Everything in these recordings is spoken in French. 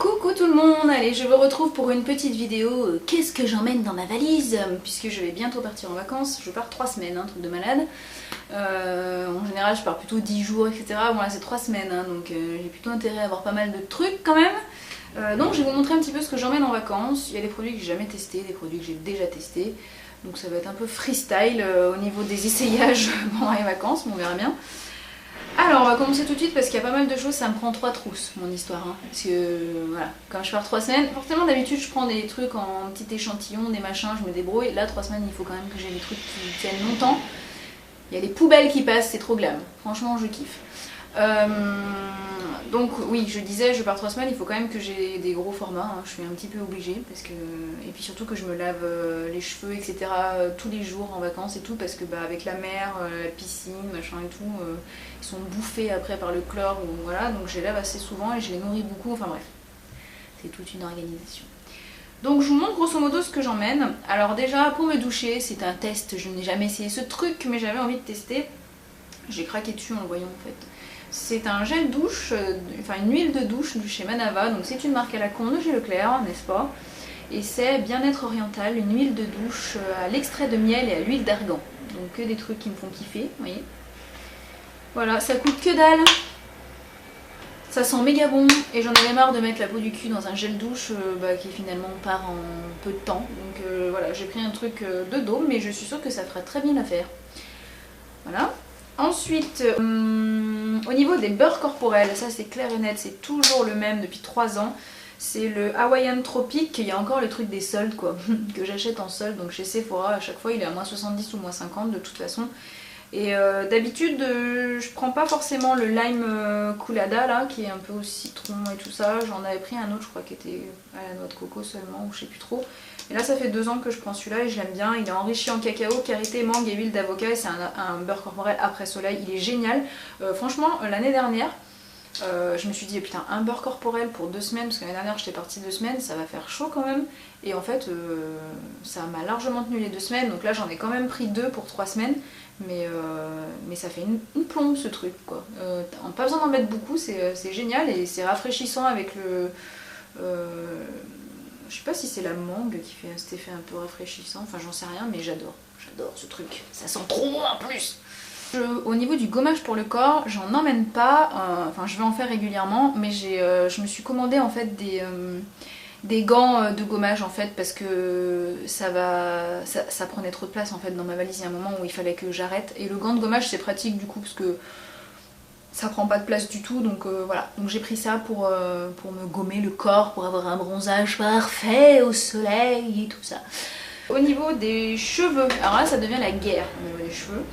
Coucou tout le monde, allez je vous retrouve pour une petite vidéo qu'est-ce que j'emmène dans ma valise, puisque je vais bientôt partir en vacances. Je pars 3 semaines, truc de malade. En général je pars plutôt 10 jours etc. Bon là c'est 3 semaines donc j'ai plutôt intérêt à avoir pas mal de trucs quand même. Donc je vais vous montrer un petit peu ce que j'emmène en vacances. Il y a des produits que j'ai jamais testés, des produits que j'ai déjà testés. Donc ça va être un peu freestyle au niveau des essayages pendant les vacances, mais on verra bien. Alors on va commencer tout de suite parce qu'il y a pas mal de choses, ça me prend 3 trousses mon histoire. Parce que voilà, quand je pars 3 semaines, forcément d'habitude je prends des trucs en petit échantillon, des machins, je me débrouille. Là 3 semaines il faut quand même que j'ai des trucs qui tiennent longtemps. Il y a les poubelles qui passent, c'est trop glam. Franchement je kiffe. Donc oui, je disais, je pars 3 semaines, il faut quand même que j'ai des gros formats, je suis un petit peu obligée, parce que... et puis surtout que je me lave les cheveux, etc. tous les jours en vacances et tout, parce que avec la mer, la piscine, machin et tout, ils sont bouffés après par le chlore, ou voilà, donc je les lave assez souvent et je les nourris beaucoup, enfin bref, c'est toute une organisation. Donc je vous montre grosso modo ce que j'emmène. Alors déjà, pour me doucher, c'est un test, je n'ai jamais essayé ce truc, mais j'avais envie de tester. J'ai craqué dessus en le voyant en fait. C'est un gel douche, enfin une huile de douche de chez Manava, donc c'est une marque à la con de chez Leclerc, n'est-ce pas? Et c'est Bien-être Oriental, une huile de douche à l'extrait de miel et à l'huile d'argan. Donc que des trucs qui me font kiffer, vous voyez. Voilà, ça coûte que dalle. Ça sent méga bon et j'en avais marre de mettre la peau du cul dans un gel douche qui finalement part en peu de temps. Donc voilà, j'ai pris un truc de dôme, mais je suis sûre que ça fera très bien l'affaire. Voilà. Ensuite, au niveau des beurres corporels, ça c'est clair et net, c'est toujours le même depuis 3 ans. C'est le Hawaiian Tropic, il y a encore le truc des soldes quoi, que j'achète en solde. Donc chez Sephora, à chaque fois il est à moins 70 ou moins 50 de toute façon. Et d'habitude, je prends pas forcément le lime coulada là, qui est un peu au citron et tout ça. J'en avais pris un autre, je crois, qui était à la noix de coco seulement, ou je sais plus trop. Et là, ça fait 2 ans que je prends celui-là et je l'aime bien. Il est enrichi en cacao, karité, mangue et huile d'avocat. Et c'est un beurre corporel après soleil. Il est génial. Franchement, l'année dernière, je me suis dit, putain, un beurre corporel pour 2 semaines, parce que l'année dernière j'étais partie 2 semaines, ça va faire chaud quand même. Et en fait, ça m'a largement tenu les 2 semaines. Donc là, j'en ai quand même pris 2 pour 3 semaines. Mais ça fait une plombe ce truc quoi. Pas besoin d'en mettre beaucoup, c'est génial et c'est rafraîchissant avec le... je sais pas si c'est la mangue qui fait cet effet un peu rafraîchissant, enfin j'en sais rien, mais j'adore ce truc, ça sent trop en plus. Au niveau du gommage pour le corps, j'en emmène pas, enfin je vais en faire régulièrement, mais je me suis commandé en fait des gants de gommage en fait parce que ça prenait trop de place en fait dans ma valise. Il y a un moment où il fallait que j'arrête et le gant de gommage c'est pratique du coup parce que ça prend pas de place du tout, donc voilà. Donc j'ai pris ça pour me gommer le corps, pour avoir un bronzage parfait au soleil et tout ça. Au niveau des cheveux, alors là ça devient la guerre au niveau des cheveux.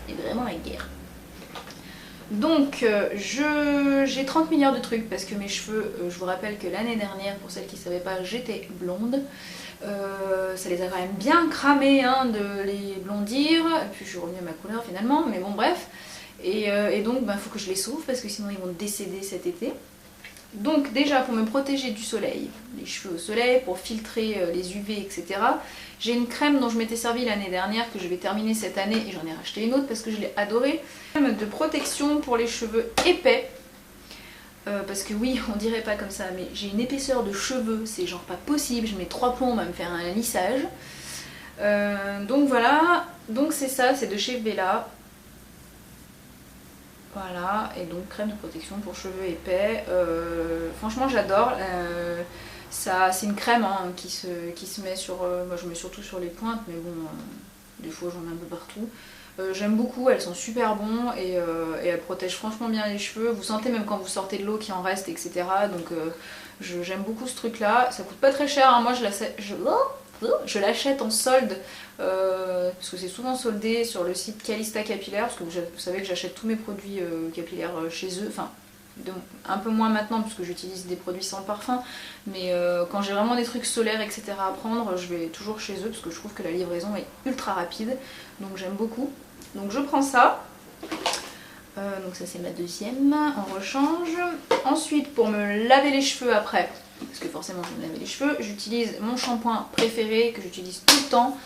Et vraiment la guerre. Donc j'ai 30 milliards de trucs parce que mes cheveux, je vous rappelle que l'année dernière, pour celles qui ne savaient pas, j'étais blonde. Ça les a quand même bien cramés de les blondir. Et puis je suis revenue à ma couleur finalement, mais bon bref. Et donc il faut que je les sauve parce que sinon ils vont décéder cet été. Donc déjà pour me protéger du soleil, les cheveux au soleil, pour filtrer les UV etc. J'ai une crème dont je m'étais servi l'année dernière que je vais terminer cette année et j'en ai racheté une autre parce que je l'ai adorée. Crème de protection pour les cheveux épais. Parce que oui, on dirait pas comme ça, mais j'ai une épaisseur de cheveux, c'est genre pas possible, je mets 3 plombs à me faire un lissage. Donc voilà, donc c'est ça, c'est de chez Vela. Voilà, et donc crème de protection pour cheveux épais. Franchement j'adore. C'est une crème qui se met sur... moi je mets surtout sur les pointes, mais bon, des fois j'en mets un peu partout. J'aime beaucoup, elles sont super bons et elles protègent franchement bien les cheveux. Vous sentez même quand vous sortez de l'eau qu'il en reste, etc. Donc j'aime beaucoup ce truc là. Ça coûte pas très cher, moi je l'achète en solde parce que c'est souvent soldé sur le site Calista Capillaire, parce que vous savez que j'achète tous mes produits capillaires chez eux, enfin un peu moins maintenant parce que j'utilise des produits sans parfum, mais quand j'ai vraiment des trucs solaires etc à prendre, je vais toujours chez eux parce que je trouve que la livraison est ultra rapide, donc j'aime beaucoup. Donc je prends ça. Donc ça c'est ma deuxième en rechange. Ensuite pour me laver les cheveux après, parce que forcément je vais me laver les cheveux, j'utilise mon shampoing préféré que j'utilise tout le temps.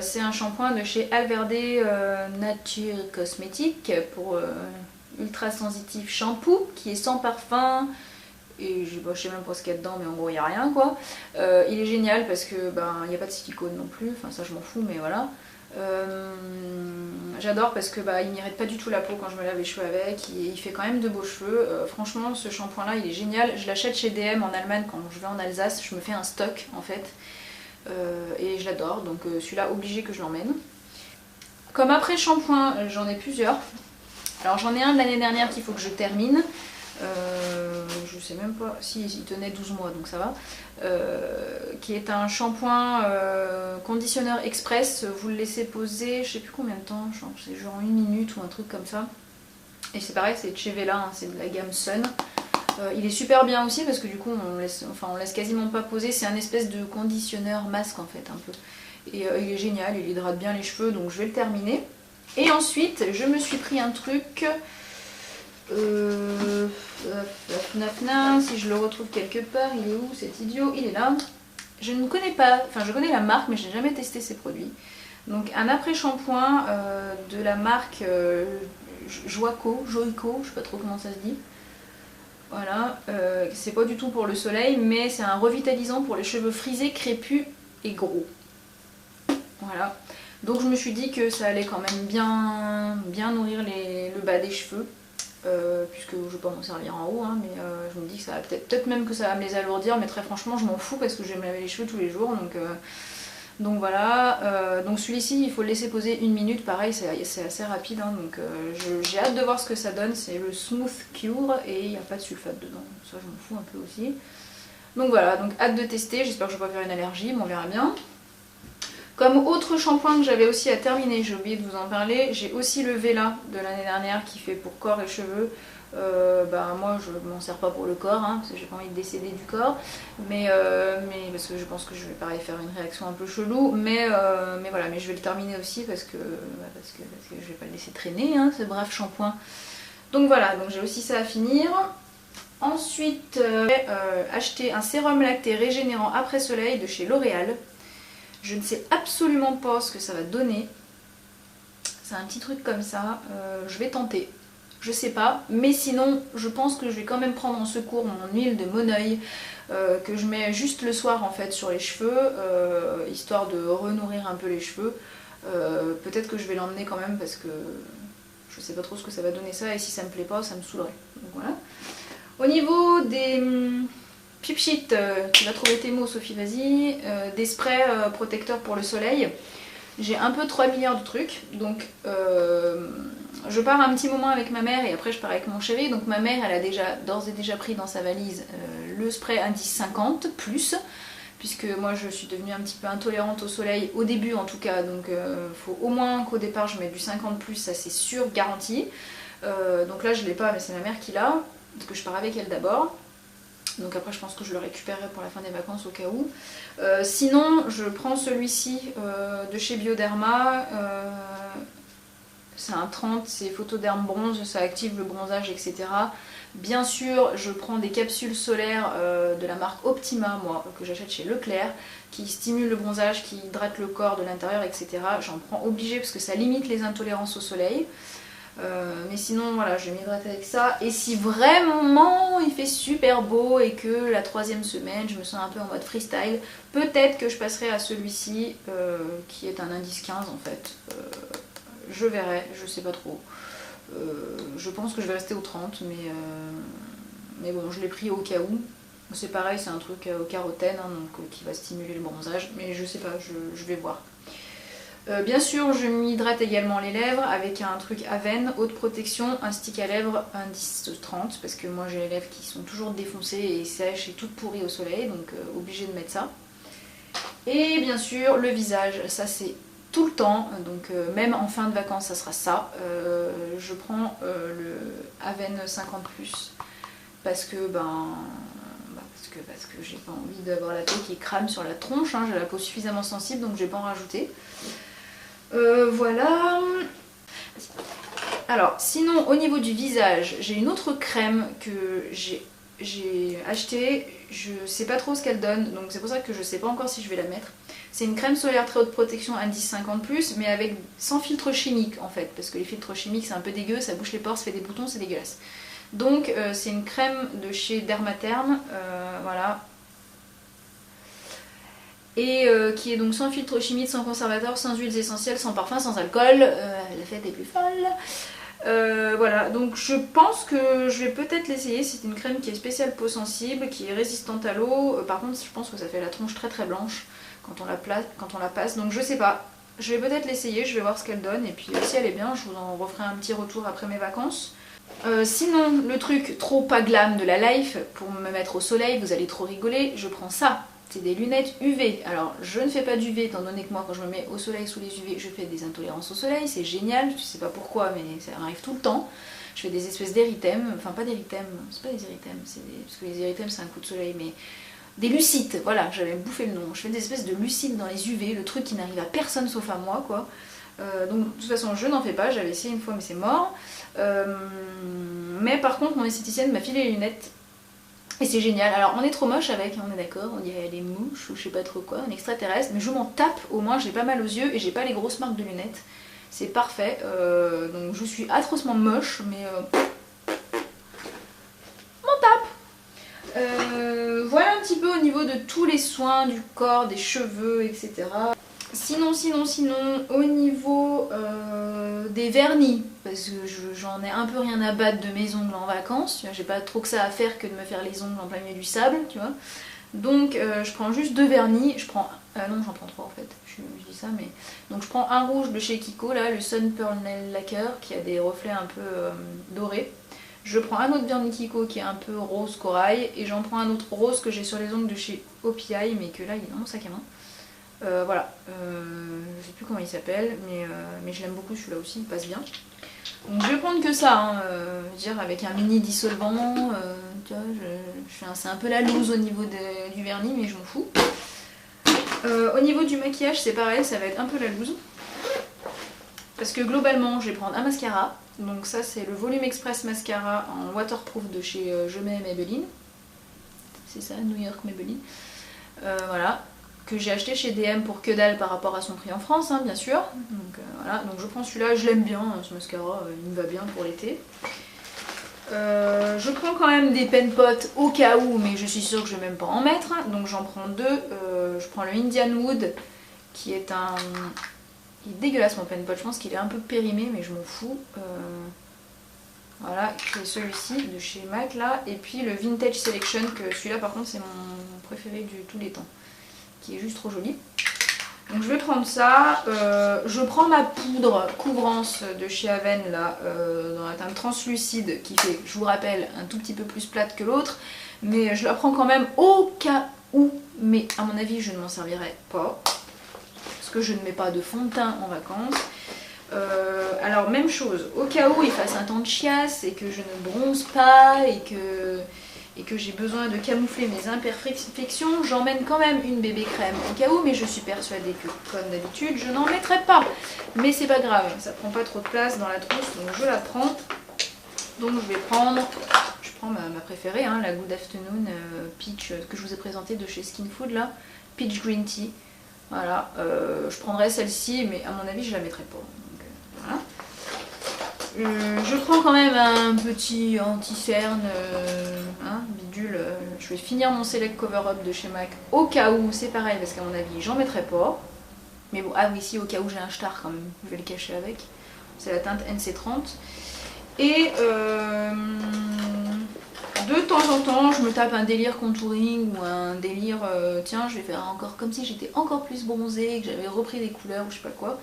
C'est un shampoing de chez Alverde Nature Cosmétique pour ultra sensitif shampoo qui est sans parfum, et je sais même pas ce qu'il y a dedans, mais en gros il n'y a rien quoi. Il est génial parce que il n'y a pas de silicone non plus, enfin ça je m'en fous, mais voilà. J'adore parce que il m'irrite pas du tout la peau quand je me lave les cheveux avec, il fait quand même de beaux cheveux. Franchement ce shampoing là il est génial, je l'achète chez DM en Allemagne quand je vais en Alsace, je me fais un stock en fait. Et je l'adore, donc celui-là obligé que je l'emmène. Comme après shampoing, j'en ai plusieurs. Alors j'en ai un de l'année dernière qu'il faut que je termine. Je sais même pas si il tenait 12 mois donc ça va. Qui est un shampoing conditionneur express. Vous le laissez poser je sais plus combien de temps, c'est genre 1 minute ou un truc comme ça. Et c'est pareil, c'est de chez Vela, hein, c'est de la gamme Sun. Il est super bien aussi parce que du coup on laisse quasiment pas poser. C'est un espèce de conditionneur masque en fait un peu. Et il est génial, il hydrate bien les cheveux donc je vais le terminer. Et ensuite je me suis pris un truc, si je le retrouve quelque part, il est où cet idiot? Il est là. Je ne connais pas, enfin je connais la marque mais je n'ai jamais testé ces produits. Donc un après-shampoing de la marque Joico, je sais pas trop comment ça se dit. Voilà, c'est pas du tout pour le soleil, mais c'est un revitalisant pour les cheveux frisés, crépus et gros. Voilà, donc je me suis dit que ça allait quand même bien nourrir le bas des cheveux, puisque je vais pas m'en servir en haut, hein, mais je me dis que ça va peut-être même que ça va me les alourdir, mais très franchement je m'en fous parce que je vais me laver les cheveux tous les jours, donc voilà. Donc celui-ci il faut le laisser poser 1 minute, pareil c'est assez rapide, hein, donc j'ai hâte de voir ce que ça donne. C'est le Smooth Cure et il n'y a pas de sulfate dedans, ça je m'en fous un peu aussi. Donc voilà, donc hâte de tester, j'espère que je ne vais pas faire une allergie, mais on verra bien. Comme autre shampoing que j'avais aussi à terminer, j'ai oublié de vous en parler, j'ai aussi le Vela de l'année dernière qui fait pour corps et cheveux. Moi je m'en sers pas pour le corps, hein, parce que j'ai pas envie de décéder du corps, mais parce que je pense que je vais pareil faire une réaction un peu chelou, mais voilà, mais je vais le terminer aussi parce que je vais pas le laisser traîner, hein, ce brave shampoing. Donc voilà, donc j'ai aussi ça à finir. Ensuite j'ai acheté un sérum lacté régénérant après soleil de chez L'Oréal. Je ne sais absolument pas ce que ça va donner. C'est un petit truc comme ça. Je vais tenter. Je sais pas. Mais sinon, je pense que je vais quand même prendre en secours mon huile de Moneuil que je mets juste le soir en fait sur les cheveux, histoire de renourrir un peu les cheveux. Peut-être que je vais l'emmener quand même parce que je sais pas trop ce que ça va donner ça. Et si ça me plaît pas, ça me saoulerait. Donc voilà. Au niveau des Pipchit, tu vas trouver tes mots Sophie, vas-y, des sprays protecteurs pour le soleil. J'ai un peu 3 milliards de trucs, donc je pars un petit moment avec ma mère et après je pars avec mon chéri. Donc ma mère elle a d'ores et déjà pris dans sa valise le spray indice 50 plus, puisque moi je suis devenue un petit peu intolérante au soleil, au début en tout cas, donc faut au moins qu'au départ je mette du 50 plus, ça c'est sûr, garanti. Donc là je l'ai pas mais c'est ma mère qui l'a, parce que je pars avec elle d'abord. Donc après je pense que je le récupérerai pour la fin des vacances au cas où. Sinon je prends celui-ci de chez Bioderma. C'est un 30, c'est Photoderm bronze, ça active le bronzage, etc. Bien sûr je prends des capsules solaires de la marque Optima, moi, que j'achète chez Leclerc, qui stimulent le bronzage, qui hydratent le corps de l'intérieur, etc. J'en prends obligé parce que ça limite les intolérances au soleil. Mais sinon voilà, je vais m'hydrater avec ça. Et si vraiment il fait super beau et que la 3e semaine je me sens un peu en mode freestyle, peut-être que je passerai à celui-ci qui est un indice 15 en fait. Je verrai, je sais pas trop. Je pense que je vais rester au 30, mais bon, je l'ai pris au cas où. C'est pareil, c'est un truc au carotène, hein, donc, qui va stimuler le bronzage, mais je sais pas, je vais voir. Bien sûr, je m'hydrate également les lèvres avec un truc Aven, haute protection, un stick à lèvres indice 30, parce que moi j'ai les lèvres qui sont toujours défoncées et sèches et toutes pourries au soleil, donc obligée de mettre ça. Et bien sûr, le visage, ça c'est tout le temps, donc même en fin de vacances ça sera ça. Je prends le Aven 50+, parce que parce que j'ai pas envie d'avoir la peau qui crame sur la tronche, hein, j'ai la peau suffisamment sensible donc je vais pas en rajouter. Voilà. Alors sinon au niveau du visage, j'ai une autre crème que j'ai achetée, je sais pas trop ce qu'elle donne, donc c'est pour ça que je sais pas encore si je vais la mettre. C'est une crème solaire très haute protection indice 50+, mais sans filtre chimique en fait, parce que les filtres chimiques c'est un peu dégueu, ça bouche les pores, ça fait des boutons, c'est dégueulasse. Donc c'est une crème de chez Dermatherm, voilà. Et qui est donc sans filtre chimique, sans conservateur, sans huiles essentielles, sans parfum, sans alcool. La fête est plus folle. Voilà, donc je pense que je vais peut-être l'essayer. C'est une crème qui est spéciale peau sensible, qui est résistante à l'eau. Par contre, je pense que ça fait la tronche très très blanche quand on la passe. Donc je sais pas. Je vais peut-être l'essayer, je vais voir ce qu'elle donne. Et puis si elle est bien, je vous en referai un petit retour après mes vacances. Sinon, le truc trop pas glam de la life, pour me mettre au soleil, vous allez trop rigoler, je prends ça. C'est des lunettes UV. Alors, je ne fais pas d'UV étant donné que moi, quand je me mets au soleil sous les UV, je fais des intolérances au soleil. C'est génial, je sais pas pourquoi, mais ça arrive tout le temps. Je fais des espèces d'érythèmes, enfin pas d'érythèmes, c'est pas des érythèmes, parce que les érythèmes c'est un coup de soleil, mais des lucides, voilà, j'avais bouffé le nom. Je fais des espèces de lucides dans les UV, le truc qui n'arrive à personne sauf à moi, quoi. Donc de toute façon je n'en fais pas, j'avais essayé une fois mais c'est mort. Mais par contre mon esthéticienne m'a filé les lunettes et c'est génial. Alors on est trop moche avec, on est d'accord, on dirait des mouches ou je sais pas trop quoi, un extraterrestre, mais je m'en tape, au moins j'ai pas mal aux yeux et j'ai pas les grosses marques de lunettes. C'est parfait, donc je suis atrocement moche mais m'en tape. Voilà un petit peu au niveau de tous les soins du corps, des cheveux, etc. Sinon, au niveau des vernis, parce que j'en ai un peu rien à battre de mes ongles en vacances, j'ai pas trop que ça à faire que de me faire les ongles en plein milieu du sable, tu vois. Donc je prends juste 2 vernis, non j'en prends 3 en fait, je dis ça mais... Donc je prends un rouge de chez Kiko, là, le Sun Pearl Nail Lacquer, qui a des reflets un peu dorés. Je prends un autre vernis Kiko qui est un peu rose corail, et j'en prends un autre rose que j'ai sur les ongles de chez OPI, mais que là il est dans mon sac à main. Voilà, je sais plus comment il s'appelle, mais je l'aime beaucoup celui-là aussi, il passe bien. Donc je vais prendre que ça, hein, dire avec un mini dissolvant, tu vois, c'est un peu la loose au niveau du vernis, mais je m'en fous. Au niveau du maquillage, c'est pareil, ça va être un peu la loose. Parce que globalement, je vais prendre un mascara. Donc ça, c'est le Volume Express Mascara en waterproof de chez Je mets Maybelline. C'est ça, New York Maybelline. Voilà. Que j'ai acheté chez DM pour que dalle par rapport à son prix en France, hein, bien sûr. Donc voilà, donc je prends celui-là, je l'aime bien, ce mascara, il me va bien pour l'été. Je prends quand même des pen pots au cas où, mais je suis sûre que je vais même pas en mettre. Donc j'en prends 2. Je prends le Indian Wood, qui est un... Il est dégueulasse mon pen pot, je pense qu'il est un peu périmé, mais je m'en fous. Voilà, qui est celui-ci de chez MAC là. Et puis le Vintage Selection, que celui-là par contre c'est mon préféré de tous les temps, qui est juste trop joli. Donc je vais prendre ça. Je prends ma poudre couvrance de chez Aven là, dans la teinte translucide, qui fait, je vous rappelle, un tout petit peu plus plate que l'autre, mais je la prends quand même au cas où, mais à mon avis je ne m'en servirai pas, parce que je ne mets pas de fond de teint en vacances. Alors même chose, au cas où il fasse un temps de chiasse et que je ne bronze pas et que j'ai besoin de camoufler mes imperfections, j'emmène quand même une bébé crème au cas où, mais je suis persuadée que, comme d'habitude, je n'en mettrai pas. Mais c'est pas grave, ça prend pas trop de place dans la trousse, donc je la prends. Donc je prends ma préférée, hein, la Good Afternoon Peach, que je vous ai présentée de chez Skin Food, là, Peach Green Tea. Voilà, je prendrai celle-ci, mais à mon avis, je la mettrai pas. Donc, voilà. Je prends quand même un petit anti-cerne, hein, bidule. Je vais finir mon Select Cover Up de chez MAC au cas où, c'est pareil, parce qu'à mon avis, j'en mettrai pas. Mais bon, ah oui, si, au cas où j'ai un star quand même, je vais le cacher avec. C'est la teinte NC30. Et de temps en temps, je me tape un délire contouring ou un délire, tiens, je vais faire encore comme si j'étais encore plus bronzée, que j'avais repris des couleurs ou je sais pas quoi.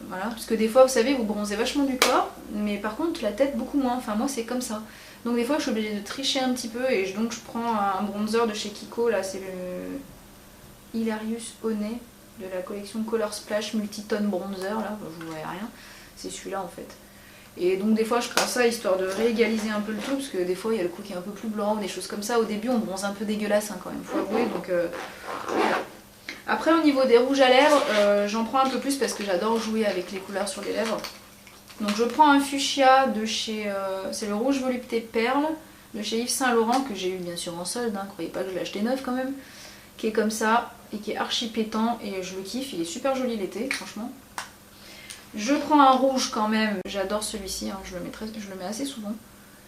Voilà, parce que des fois, vous savez, vous bronzez vachement du corps, mais par contre la tête beaucoup moins. Enfin, moi c'est comme ça. Donc des fois, je suis obligée de tricher un petit peu et donc je prends un bronzer de chez Kiko. Là, c'est le Hilarious Honey de la collection Color Splash Multitone Bronzer. Là, vous voyez rien. C'est celui-là en fait. Et donc des fois, je prends ça histoire de réégaliser un peu le tout, parce que des fois, il y a le coup qui est un peu plus blanc ou des choses comme ça. Au début, on bronze un peu dégueulasse hein, quand même, faut avouer. Donc voilà. Après au niveau des rouges à lèvres, j'en prends un peu plus parce que j'adore jouer avec les couleurs sur les lèvres. Donc je prends un fuchsia de chez... c'est le rouge volupté perle de chez Yves Saint Laurent, que j'ai eu bien sûr en solde, hein, croyez pas que je l'ai acheté neuf quand même. Qui est comme ça et qui est archi pétant et je le kiffe, il est super joli l'été franchement. Je prends un rouge quand même, j'adore celui-ci, hein, je le mets assez souvent.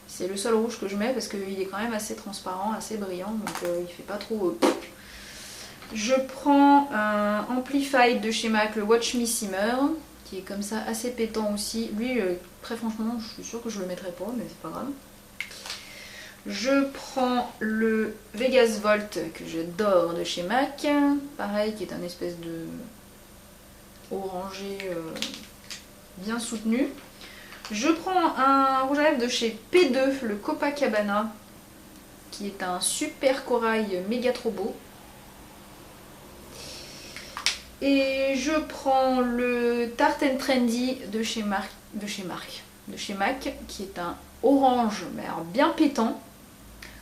C'est le seul rouge que je mets parce qu'il est quand même assez transparent, assez brillant, donc il fait pas trop... Je prends un Amplified de chez MAC, le Watch Me Simmer, qui est comme ça assez pétant aussi. Lui, très franchement, je suis sûre que je le mettrai pas, mais c'est pas grave. Je prends le Vegas Volt que j'adore de chez MAC, pareil, qui est un espèce de orangé bien soutenu. Je prends un rouge à lèvres de chez P2, le Copacabana, qui est un super corail méga trop beau. Et je prends le Tarte Trendy de chez MAC, qui est un orange, mais alors bien pétant.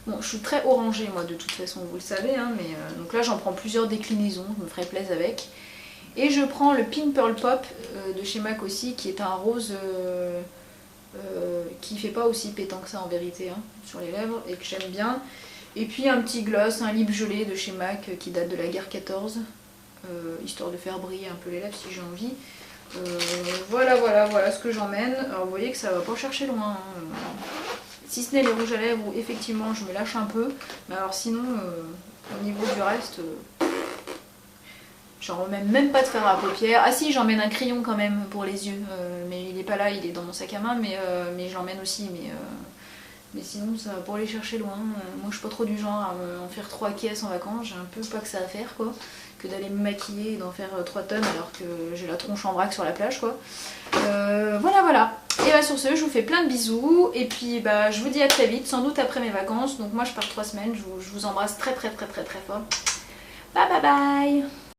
Bon, je suis très orangée moi de toute façon, vous le savez, hein, mais donc là j'en prends plusieurs déclinaisons, je me ferai plaisir avec. Et je prends le Pink Pearl Pop de chez MAC aussi, qui est un rose qui fait pas aussi pétant que ça en vérité, hein, sur les lèvres, et que j'aime bien. Et puis un petit gloss, un lip gelé de chez MAC qui date de la guerre 14, histoire de faire briller un peu les lèvres si j'ai envie. Voilà ce que j'emmène. Alors vous voyez que ça va pas chercher loin, hein. Si ce n'est les rouges à lèvres où effectivement je me lâche un peu, mais alors sinon au niveau du reste, j'en remets même pas de fard à paupières. Ah si, j'emmène un crayon quand même pour les yeux, mais il est pas là, il est dans mon sac à main, mais j'emmène aussi, mais sinon ça va pas aller chercher loin. Moi je suis pas trop du genre à en faire 3 caisses en vacances, j'ai un peu pas que ça à faire quoi, que d'aller me maquiller et d'en faire 3 tonnes alors que j'ai la tronche en vrac sur la plage quoi. Voilà. Et bah sur ce, je vous fais plein de bisous et puis bah je vous dis à très vite, sans doute après mes vacances. Donc moi je pars 3 semaines, je vous embrasse très fort. Bye bye bye.